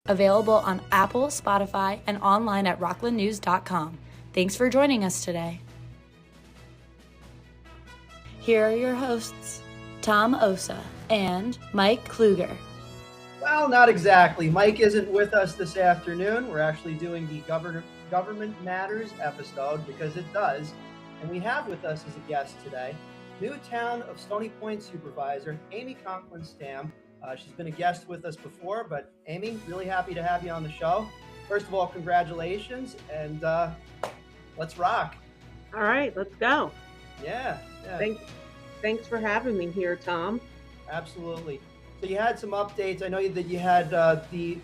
Available on Apple, Spotify, and online at rocklandnews.com. Thanks for joining us today. Here are your hosts, Tom Osa and Mike Kluger. Well, not exactly. Mike isn't with us this afternoon. We're actually doing the Government Matters episode because it does. And we have with us as a guest today, new town of Stony Point Supervisor, Amy Conklin-Stamm. She's been a guest with us before, but Amy, really happy to have you on the show. First of all, congratulations, and let's rock. All right, let's go. Yeah. Thanks for having me here, Tom. Absolutely. So you had some updates. I know that you had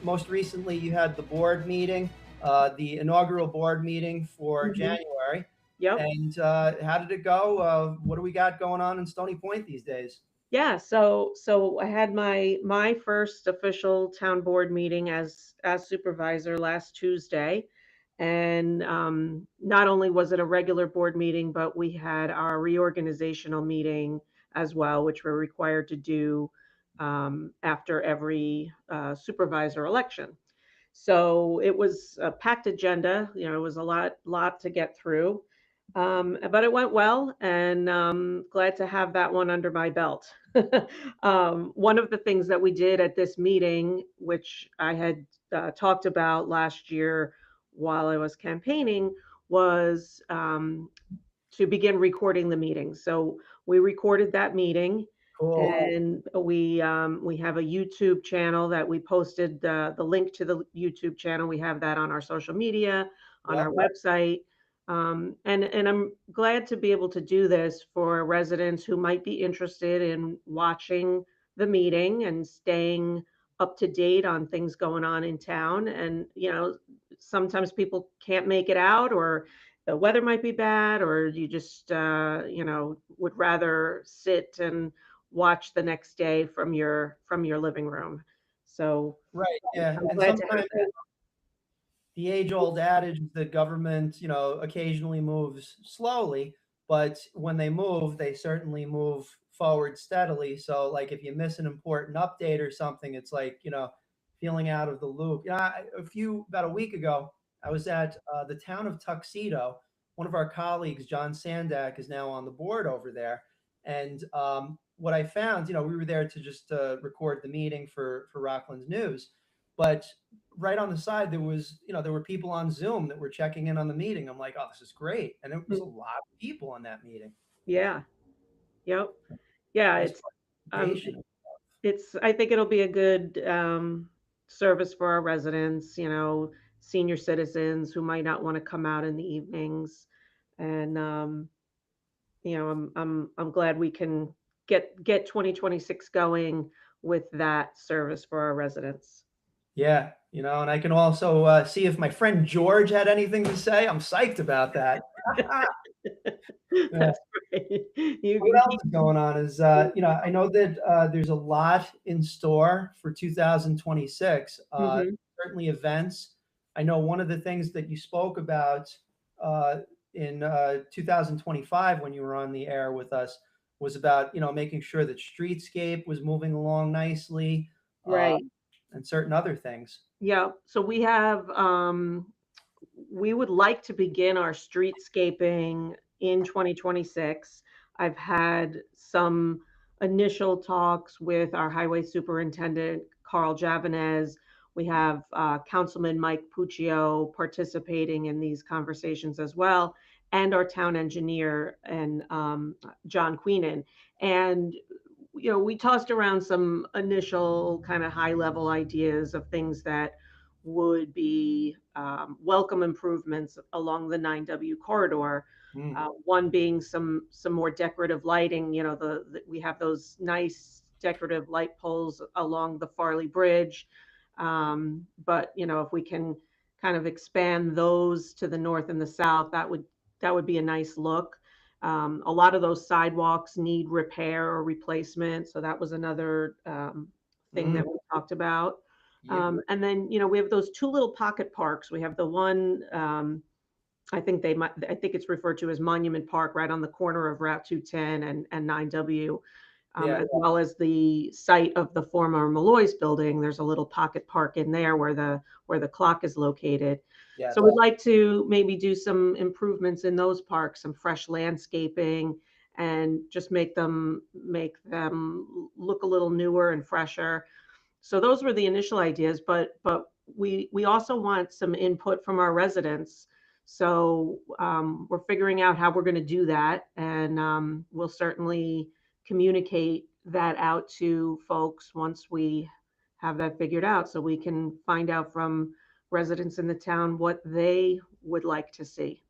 most recently you had the board meeting, the inaugural board meeting for January. Yep. And how did it go? What do we got going on in Stony Point these days? Yeah, so I had my first official town board meeting as supervisor last Tuesday, and not only was it a regular board meeting, but we had our reorganizational meeting as well, which we're required to do after every supervisor election. So it was a packed agenda. You know, it was a lot to get through. But it went well, and glad to have that one under my belt. One of the things that we did at this meeting, which I had talked about last year while I was campaigning, was to begin recording the meeting. So we recorded that meeting. Cool. And we have a YouTube channel that we posted the link to the YouTube channel. We have that on our social media, on our website. And I'm glad to be able to do this for residents who might be interested in watching the meeting and staying up to date on things going on in town. And, you know, sometimes people can't make it out, or the weather might be bad, or you just, would rather sit and watch the next day from your living room. So right, yeah. I'm And glad sometimes the age-old adage is that government, occasionally moves slowly, but when they move, they certainly move forward steadily. So, like, if you miss an important update or something, it's like, feeling out of the loop. Yeah, about a week ago, I was at the town of Tuxedo. One of our colleagues, John Sandak, is now on the board over there. And what I found, we were there to just record the meeting for Rockland's News. But right on the side, there were people on Zoom that were checking in on the meeting. I'm like, oh, this is great. And it was a lot of people on that meeting. Yeah. Yep. Yeah. I think it'll be a good service for our residents, senior citizens who might not want to come out in the evenings. And, I'm glad we can get 2026 going with that service for our residents. Yeah, and I can also see if my friend George had anything to say. I'm psyched about that. That's great. What else is going on is, I know that there's a lot in store for 2026, certainly events. I know one of the things that you spoke about in 2025 when you were on the air with us was about, making sure that streetscape was moving along nicely. Right. And certain other things. Yeah. So we have, we would like to begin our streetscaping in 2026. I've had some initial talks with our highway superintendent, Carl Javanez. We have Councilman Mike Puccio participating in these conversations as well, and our town engineer and John Queenan. And we tossed around some initial kind of high level ideas of things that would be welcome improvements along the 9W corridor. One being some more decorative lighting. We have those nice decorative light poles along the Farley Bridge. But if we can kind of expand those to the north and the south, that would be a nice look. A lot of those sidewalks need repair or replacement. So that was another thing that we talked about. And then, we have those two little pocket parks. We have the one, I think it's referred to as Monument Park, right on the corner of Route 210 and 9W. Yeah. as well as the site of the former Malloy's building. There's a little pocket park in there where the clock is located. Yes. So we'd like to maybe do some improvements in those parks, some fresh landscaping, and just make them look a little newer and fresher. So those were the initial ideas, but we also want some input from our residents. So we're figuring out how we're going to do that, and we'll certainly communicate that out to folks once we have that figured out, so we can find out from residents in the town what they would like to see.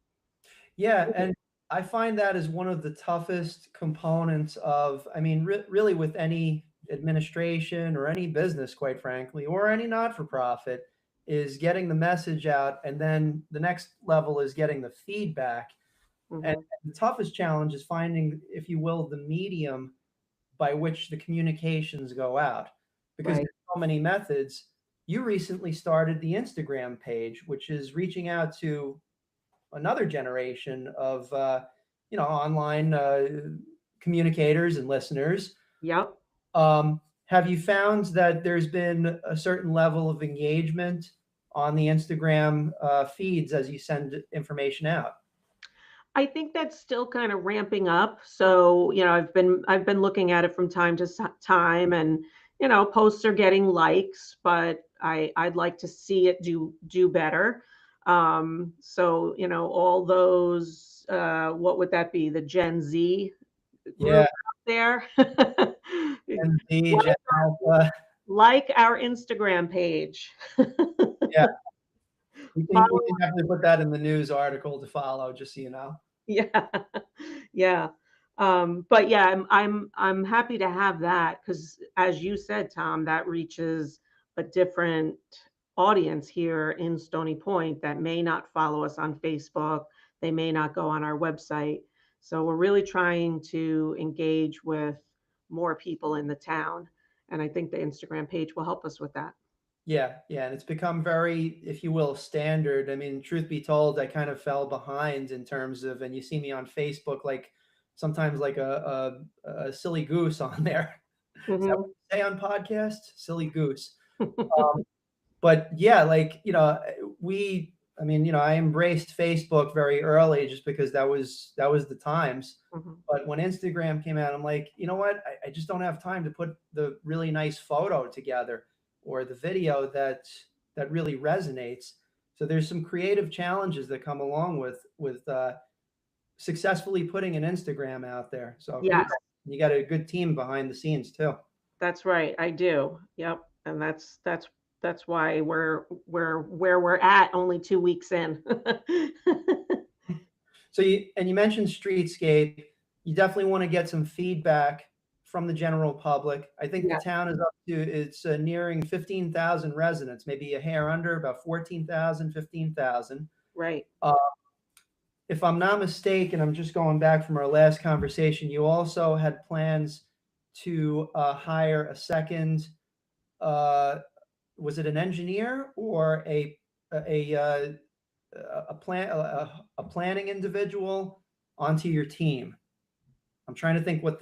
Yeah, and I find that is one of the toughest components of, I mean, really with any administration or any business, quite frankly, or any not-for-profit, is getting the message out, and then the next level is getting the feedback. And Mhm. the toughest challenge is finding, if you will, the medium by which the communications go out, because Right. there's so many methods. You recently started the Instagram page, which is reaching out to another generation of online communicators and listeners. Yep. Have you found that there's been a certain level of engagement on the Instagram feeds as you send information out? I think that's still kind of ramping up. So, I've been looking at it from time to time, and posts are getting likes, but I'd like to see it do better. So, all those, what would that be? The Gen Z group Yeah, out there. and the like, Gen Alpha. like our Instagram page. Yeah, we can Follow. definitely put that in the news article to follow, just so you know. Yeah. Yeah. But yeah, I'm happy to have that because, as you said, Tom, that reaches a different audience here in Stony Point that may not follow us on Facebook. They may not go on our website. So we're really trying to engage with more people in the town. And I think the Instagram page will help us with that. Yeah, yeah, and it's become very, if you will, standard. I mean, truth be told, I kind of fell behind in terms of, and you see me on Facebook, like sometimes like a silly goose on there. Is that what Mhm. you say on podcast? Silly goose. But yeah, like, I mean, I embraced Facebook very early just because that was the times. Mhm. But when Instagram came out, I'm like, you know what? I just don't have time to put the really nice photo together or the video that really resonates. So there's some creative challenges that come along with successfully putting an Instagram out there. So Yes. you got a good team behind the scenes too. That's right, I do. Yep, and that's why we're where we're at only 2 weeks in. So you mentioned streetscape. You definitely want to get some feedback from the general public. I think the Yeah, town is up to it's nearing 15,000 residents, maybe a hair under, about 14,000, 15,000. right. Uh, if I'm not mistaken, I'm just going back from our last conversation. You also had plans to hire a second. Uh, was it an engineer or a planning individual onto your team? I'm trying to think what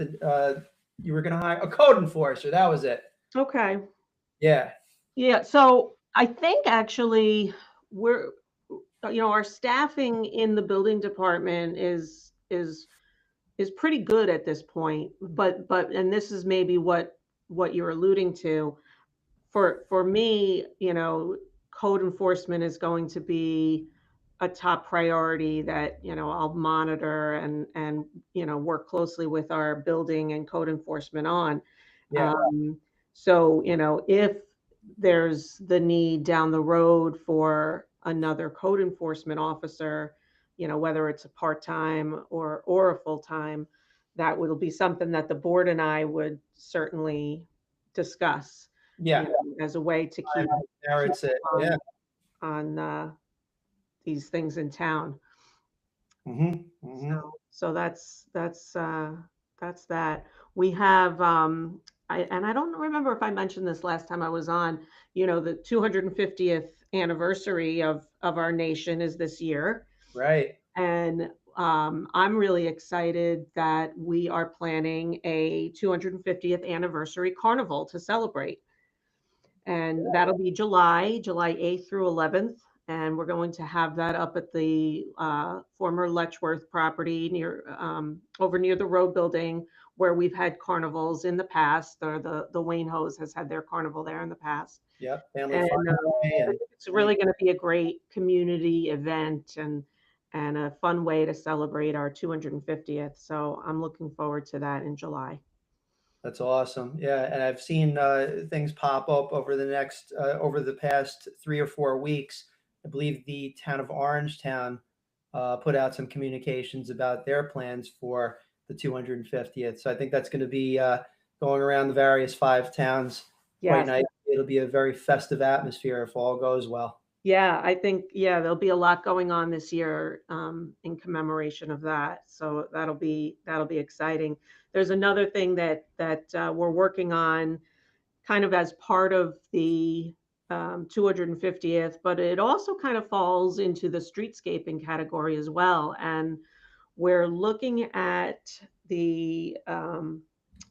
you were going to hire a code enforcer. That was it. Okay. Yeah. Yeah, so I think actually we're our staffing in the building department is pretty good at this point, but and this is maybe what you're alluding to. For me, code enforcement is going to be a top priority that, I'll monitor and work closely with our building and code enforcement on. Yeah. Um, so, if there's the need down the road for another code enforcement officer, whether it's a part-time or a full-time, that will be something that the board and I would certainly discuss, Yeah. as a way to keep Merits it. Yeah. on these things in town. So that's that. We have I don't remember if I mentioned this last time I was on, the 250th anniversary of our nation is this year. Right. And I'm really excited that we are planning a 250th anniversary carnival to celebrate. And that'll be July 8th through 11th. And we're going to have that up at the former Letchworth property over near the road building where we've had carnivals in the past, or the Wayne Hose has had their carnival there in the past. Yep, family And fun day and it's really going to be a great community event and a fun way to celebrate our 250th. So I'm looking forward to that in July. that's awesome. Yeah, and I've seen things pop up over the past 3 or 4 weeks. I believe the town of Orangetown put out some communications about their plans for the 250th. So I think that's going to be going around the various 5 towns. Quite Yes. nice. It'll be a very festive atmosphere if all goes well. Yeah, I think, yeah, there'll be a lot going on this year in commemoration of that. So that'll be exciting. There's another thing that we're working on, kind of as part of the 250th, but it also kind of falls into the streetscaping category as well. And we're looking at the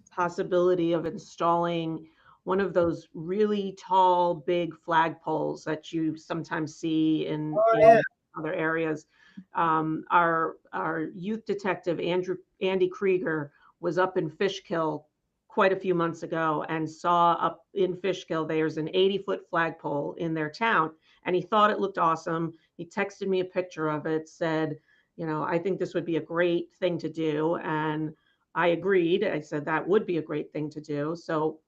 possibility of installing one of those really tall, big flagpoles that you sometimes see in Oh yeah, other areas. Our youth detective Andy Krieger was up in Fishkill quite a few months ago and saw up in Fishkill there's an 80-foot flagpole in their town, and he thought it looked awesome. He texted me a picture of it, said, I think this would be a great thing to do, and I agreed. I said that would be a great thing to do. So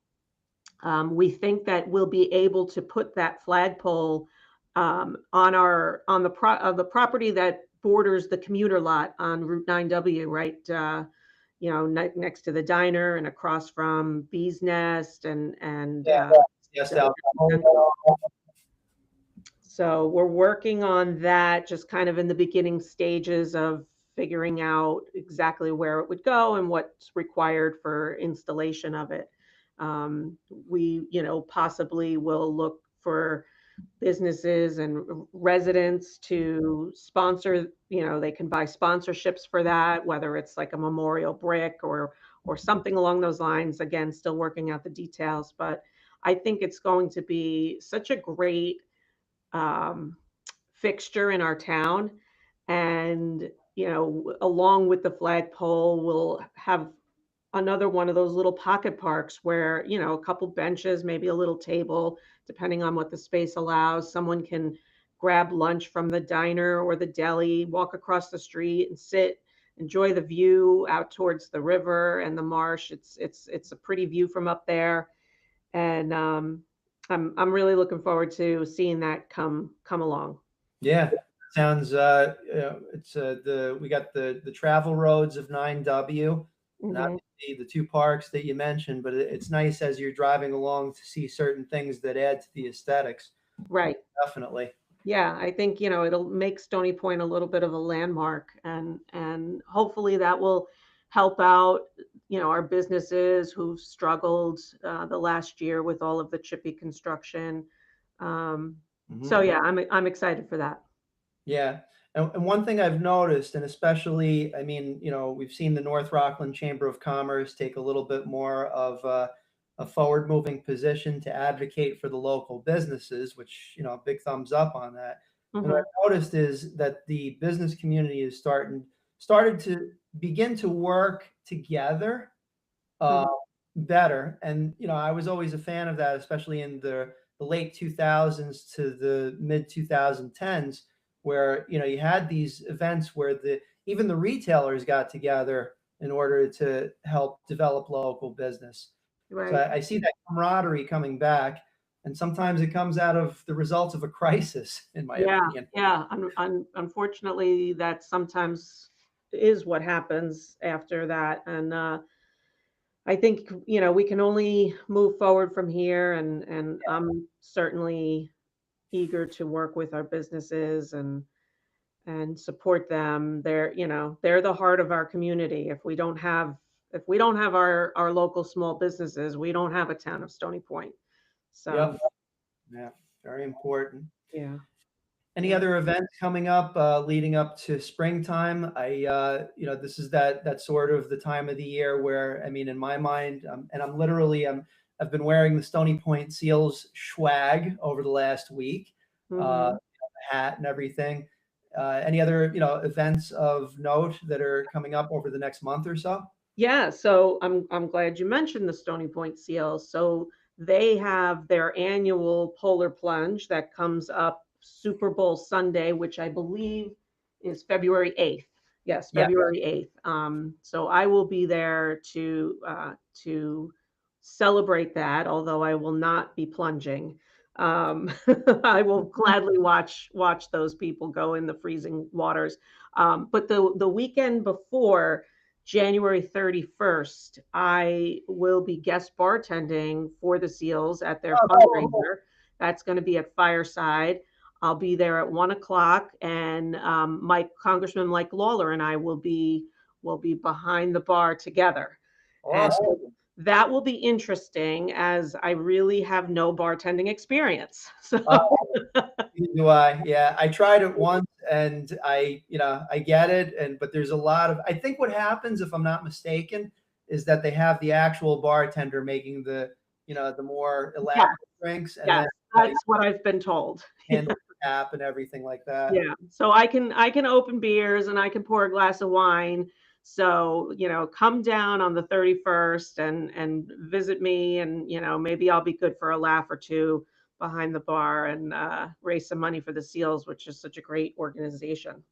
we think that we'll be able to put that flagpole on the property that borders the commuter lot on Route 9W, right? Next to the diner and across from Bee's Nest and yeah. Yes, so we're working on that, just kind of in the beginning stages of figuring out exactly where it would go and what's required for installation of it. We, possibly will look for businesses and residents to sponsor, they can buy sponsorships for that, whether it's like a memorial brick or something along those lines. Again, still working out the details, but I think it's going to be such a great fixture in our town. And, along with the flagpole, we'll have another one of those little pocket parks where, a couple benches, maybe a little table, depending on what the space allows. Someone can grab lunch from the diner or the deli, walk across the street and sit, enjoy the view out towards the river and the marsh. It's a pretty view from up there. And I'm really looking forward to seeing that come along. Yeah, sounds. It's we got the travel roads of 9W, and Mhm. obviously the 2 parks that you mentioned. But it's nice as you're driving along to see certain things that add to the aesthetics. Right. Definitely. Yeah, I think, it'll make Stony Point a little bit of a landmark, and hopefully that will help out, our businesses who've struggled the last year with all of the chippy construction. So Mhm. yeah, I'm excited for that. Yeah. And one thing I've noticed, and especially, I mean, we've seen the North Rockland Chamber of Commerce take a little bit more of a forward-moving position to advocate for the local businesses, which, big thumbs up on that. And what Mhm. I've noticed is that the business community is started to begin to work together uh, Mhm. better. And I was always a fan of that, especially in the late 2000s to the mid 2010s, where you had these events where even the retailers got together in order to help develop local business. So Right. I see that camaraderie coming back, and sometimes it comes out of the results of a crisis, in my Yeah. opinion. Yeah. Unfortunately, that sometimes is what happens after that. And I think, we can only move forward from here, and I'm certainly eager to work with our businesses and support them. They're the heart of our community. If we don't have our local small businesses, we don't have a town of Stony Point. So Yep. Yeah. Very important. yeah. Any other events coming up, leading up to springtime? This is that sort of the time of the year where, I mean, in my mind, and I've been wearing the Stony Point Seals swag over the last week, Mhm. hat and everything. Any other, events of note that are coming up over the next month or so? Yeah, so I'm glad you mentioned the Stony Point Seals. So they have their annual polar plunge that comes up Super Bowl Sunday, which I believe is February 8th. Yes, Yeah. February 8th. So I will be there to celebrate that, although I will not be plunging. Um, I will gladly watch those people go in the freezing waters. But the weekend before, January 31st, I will be guest bartending for the Seals at their Oh, fundraiser. That's going to be at Fireside. I'll be there at 1 o'clock, and Congressman Mike Lawler and I will be behind the bar together, and awesome. that will be interesting as I really have no bartending experience. So Neither do I. Yeah, I tried it once and I get it. But there's a lot of, I think what happens, if I'm not mistaken, is that they have the actual bartender making the more yeah, elaborate drinks and yes, then that's what I've been told. handle the tap and everything like that. Yeah, so I can open beers and I can pour a glass of wine. So, come down on the 31st and visit me, and maybe I'll be good for a laugh or two behind the bar and raise some money for the Seals, which is such a great organization.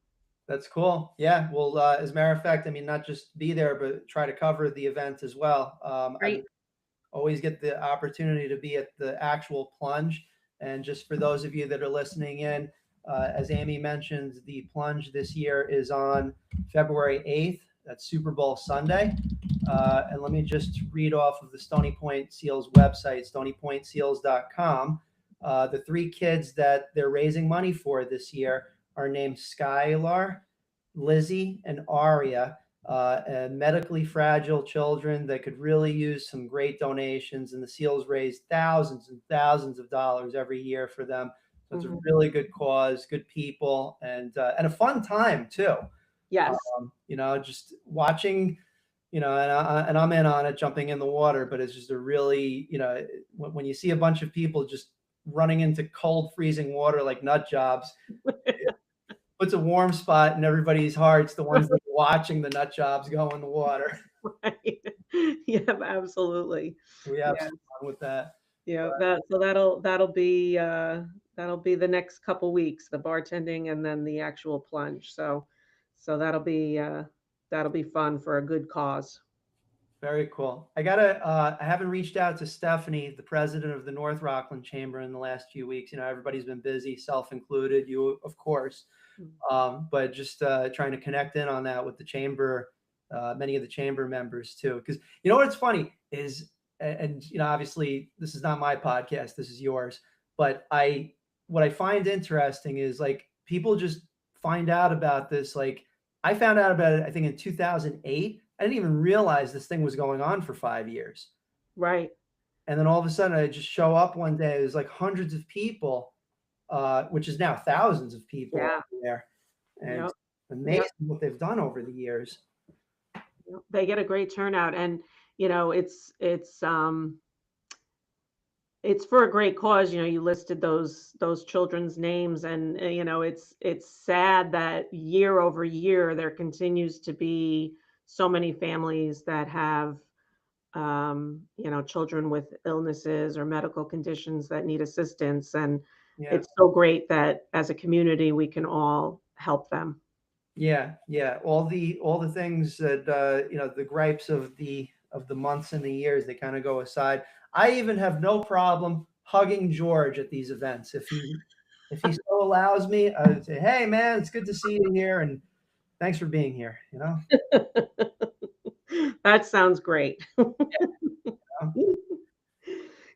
That's cool. Yeah. Well, as a matter of fact, I mean, not just be there, but try to cover the event as well. I Great. always get the opportunity to be at the actual plunge. And just for those of you that are listening in, as Amy mentioned, the plunge this year is on February 8th. That's Super Bowl Sunday. And let me just read off of the Stony Point Seals website, stonypointseals.com. The three kids that they're raising money for this year are named Skylar, Lizzie, and Aria, and medically fragile children that could really use some great donations. And the Seals raise thousands and thousands of dollars every year for them. So it's a Mhm. really good cause, good people, and a fun time too. Yes. Just watching, and I'm in on it, jumping in the water. But it's just a really, when you see a bunch of people just running into cold, freezing water like nut jobs, puts a warm spot in everybody's hearts, the ones that are watching the nut jobs go in the water. Right. Yeah, absolutely. We have Yeah. some fun with that. Yeah, that'll be the next couple weeks, the bartending and then the actual plunge. So that'll be fun for a good cause. Very cool. I haven't reached out to Stephanie, the president of the North Rockland Chamber, in the last few weeks. Everybody's been busy, self included, you, of course. Mm. But just trying to connect in on that with the chamber, many of the chamber members too. Because what's funny is, and obviously this is not my podcast, this is yours. But what I find interesting is like people just find out about this. Like I found out about it, I think in 2008. I didn't even realize this thing was going on for 5 years. Right. And then all of a sudden, I just show up one day. There's like hundreds of people, which is now thousands of people Yeah. there. And Yep. it's amazing what they've done over the years. Yep. They get a great turnout, and it's for a great cause. You listed those children's names, and it's sad that year over year there continues to be so many families that have children with illnesses or medical conditions that need assistance, and Yeah. it's so great that as a community we can all help them. Yeah. Yeah. All the things that, the gripes of the months and the years, they kind of go aside. I even have no problem hugging George at these events. If he so allows me, I would say, "Hey man, it's good to see you here. And thanks for being here." That sounds great. Um,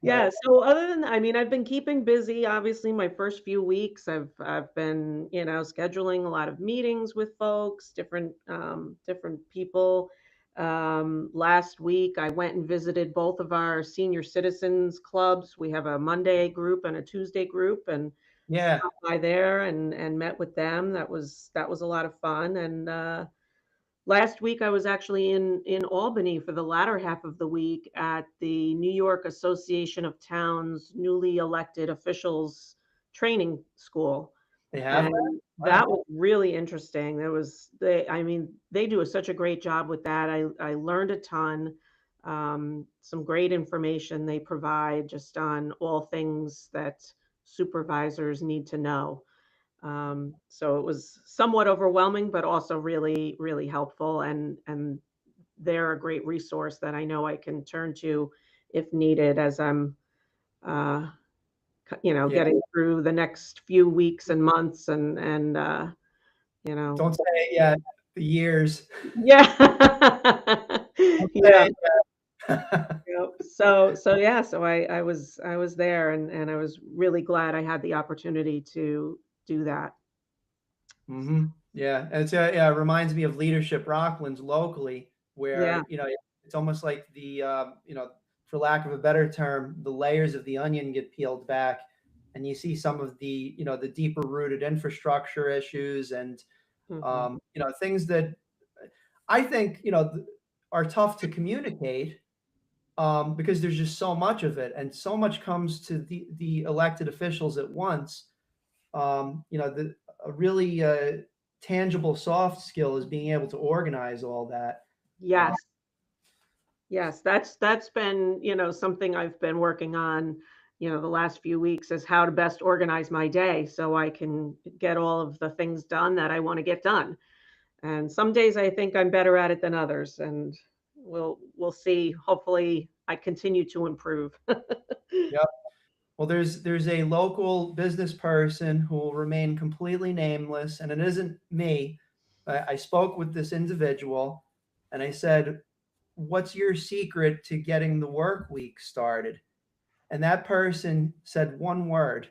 Yeah, so other than I mean, I've been keeping busy. Obviously, my first few weeks, I've been, scheduling a lot of meetings with folks, different people. Last week, I went and visited both of our senior citizens clubs. We have a Monday group and a Tuesday group, and Yeah. stopped by there and met with them. That was a lot of fun. And last week, I was actually in Albany for the latter half of the week at the New York Association of Towns newly elected officials training school. They have that? And that Wow. was really interesting. I mean, they do such a great job with that. I learned a ton, some great information they provide just on all things that supervisors need to know. So it was somewhat overwhelming, but also really, really helpful. And they're a great resource that I know I can turn to if needed as I'm, uh, Yeah. getting through the next few weeks and months and you know, Don't say it yet. The years. yeah, Don't yeah. say it yet. Yep. So I was there and I was really glad I had the opportunity to do that. Yeah, and yeah, it reminds me of Leadership Rocklands locally, Yeah. where it's almost like for lack of a better term, the layers of the onion get peeled back, and you see some of the deeper rooted infrastructure issues and Hmm. things that I think are tough to communicate because there's just so much of it, and so much comes to the elected officials at once. The a really tangible soft skill is being able to organize all that. Uh, Yes. Yes, that's been, something I've been working on, the last few weeks is how to best organize my day so I can get all of the things done that I want to get done. And some days I think I'm better at it than others, and we'll see. Hopefully, I continue to improve. yeah. Well, there's a local business person who will remain completely nameless, and it isn't me. I spoke with this individual, and I said, "What's your secret to getting the work week started?" And that person said one word: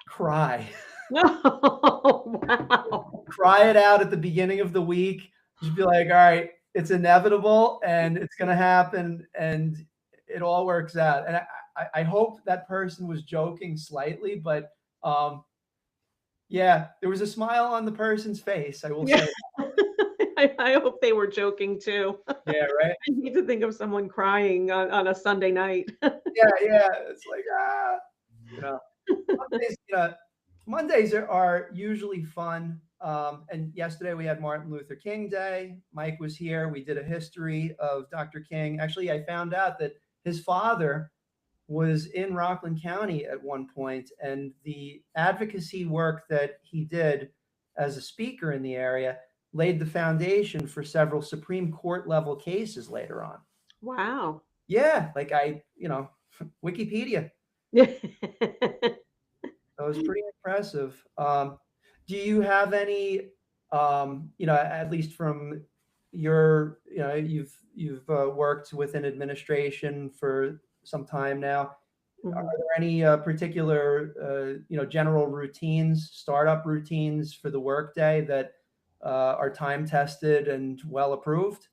cry. Oh, wow. Cry it out at the beginning of the week. Just be like, all right, it's inevitable and it's going to happen and it all works out. And I hope that person was joking slightly, but yeah, there was a smile on the person's face. I will Yeah. say, I hope they were joking too. I yeah, right. need to think of someone crying on a Sunday night. Yeah, yeah. It's like, you know, Mondays, Mondays are usually fun. And yesterday we had Martin Luther King Day. Mike was here. We did a history of Dr. King. Actually, I found out that his father was in Rockland County at one point, and the advocacy work that he did as a speaker in the area laid the foundation for several Supreme Court level cases later on. Wow. Yeah, like Wikipedia. That was pretty impressive. Do you have any, at least from your, you've worked within administration for some time now. Are Mhm. there any particular, general routines, startup routines for the workday that are time tested and well approved?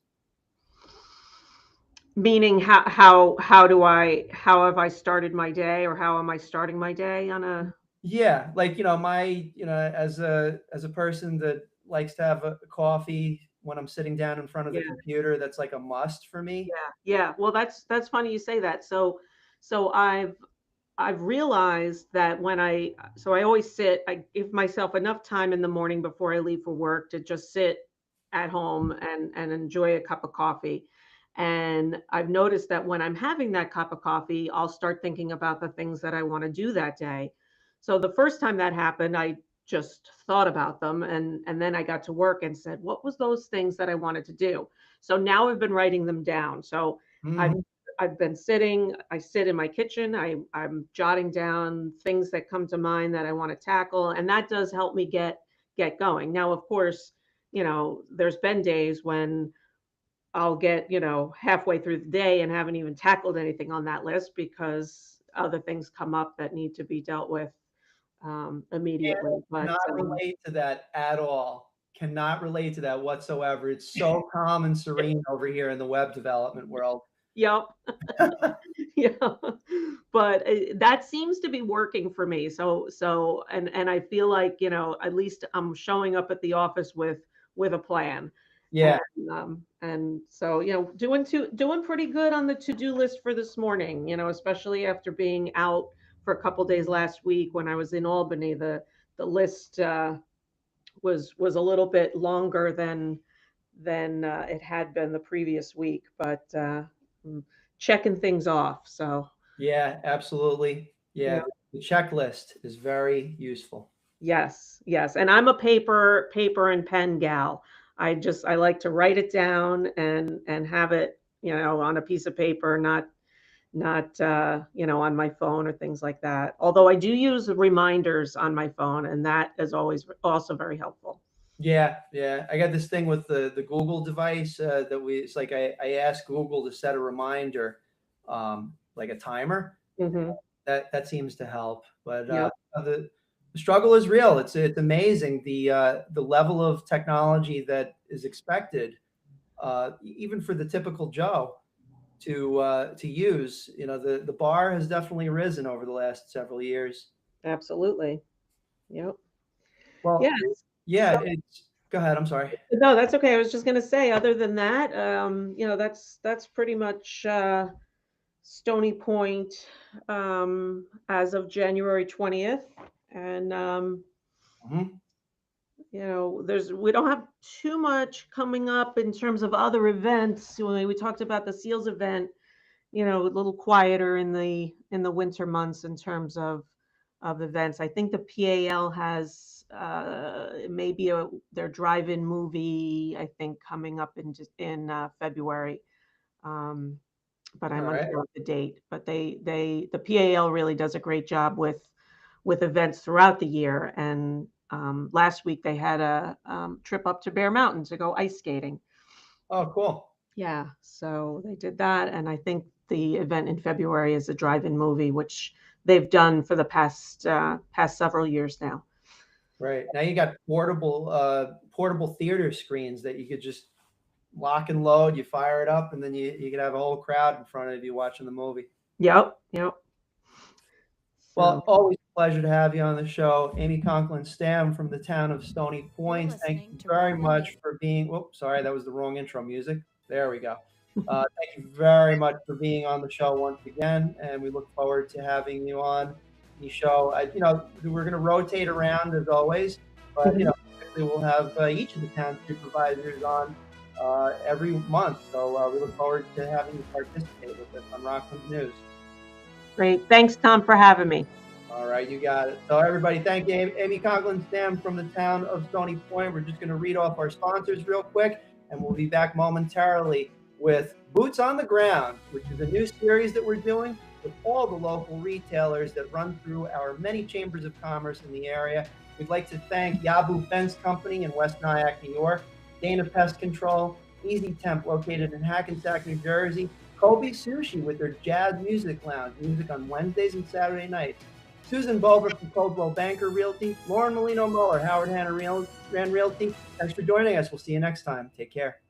Meaning how have I started my day, or how am I starting my day on a Yeah, like, as a person that likes to have a coffee when I'm sitting down in front of the yeah, computer, that's like a must for me. yeah, yeah. Well, that's funny you say that. So I've realized that I always I give myself enough time in the morning before I leave for work to just sit at home and enjoy a cup of coffee. And I've noticed that when I'm having that cup of coffee, I'll start thinking about the things that I want to do that day. So the first time that happened, I just thought about them and then I got to work and said, what was those things that I wanted to do? So now I've been writing them down. So I've Mhm. I've been sitting, I sit in my kitchen, I'm jotting down things that come to mind that I want to tackle, and that does help me get going. Now, of course, there's been days when I'll get, halfway through the day and haven't even tackled anything on that list because other things come up that need to be dealt with Can't immediately. But not relate to that at all. cannot relate to that whatsoever. It's so calm and serene over here in the web development world. Yep. Yeah. But that seems to be working for me. And I feel like, at least I'm showing up at the office with a plan. Yeah. And so, doing pretty good on the to-do list for this morning, especially after being out for a couple days last week when I was in Albany. The list was a little bit longer than it had been the previous week, but checking things off. So Yeah, absolutely. Yeah, yeah. the checklist is very useful. Yes, yes. And I'm a paper and pen gal. I like to write it down and have it, on a piece of paper, not on my phone or things like that. Although I do use reminders on my phone, and that is always also very helpful. Yeah, yeah. I got this thing with the Google device it's like I asked Google to set a reminder, like a timer. Hmm. That seems to help. But Yep. the struggle is real. It's amazing the level of technology that is expected, even for the typical Joe to use. The bar has definitely risen over the last several years. Absolutely. Yep. Well, Yes. yeah. Go ahead. I'm sorry. No, that's okay. I was just going to say, other than that, that's pretty much Stony Point as of January 20th. And Mhm. we don't have too much coming up in terms of other events. When we talked about the SEALs event, a little quieter in the winter months in terms of events. I think the PAL has maybe their drive-in movie, I think, coming up in February. But I'm All right. unsure of the date. But the PAL really does a great job with events throughout the year. And last week they had a trip up to Bear Mountain to go ice skating. Oh, cool. Yeah, so they did that, and I think the event in February is a drive-in movie, which they've done for the past several years now. Right. Now you got portable theater screens that you could just lock and load. You fire it up, and then you could have a whole crowd in front of you watching the movie. Yep, yep. Well, always a pleasure to have you on the show. Amy Conklin-Stamm from the town of Stony Point. Thank listening you to very Rockland much News. for being, whoops, sorry, that was the wrong intro music. There we go. Thank you very much for being on the show once again, and we look forward to having you on the show. We're going to rotate around as always, but typically we'll have each of the town supervisors on every month. So we look forward to having you participate with us on Rockland News. Great. Thanks, Tom, for having me. All right, you got it. So everybody, thank you. Amy Conklin-Stamm from the town of Stony Point. We're just going to read off our sponsors real quick, and we'll be back momentarily with Boots on the Ground, which is a new series that we're doing with all the local retailers that run through our many chambers of commerce in the area. We'd like to thank Yabu Fence Company in West Nyack, New York, Dana Pest Control, Easy Temp located in Hackensack, New Jersey, Kobe Sushi with their jazz music lounge, music on Wednesdays and Saturday nights, Susan Bover from Coldwell Banker Realty, Lauren Molino Mower, Howard Hanna Rand Realty. Thanks for joining us. We'll see you next time. Take care.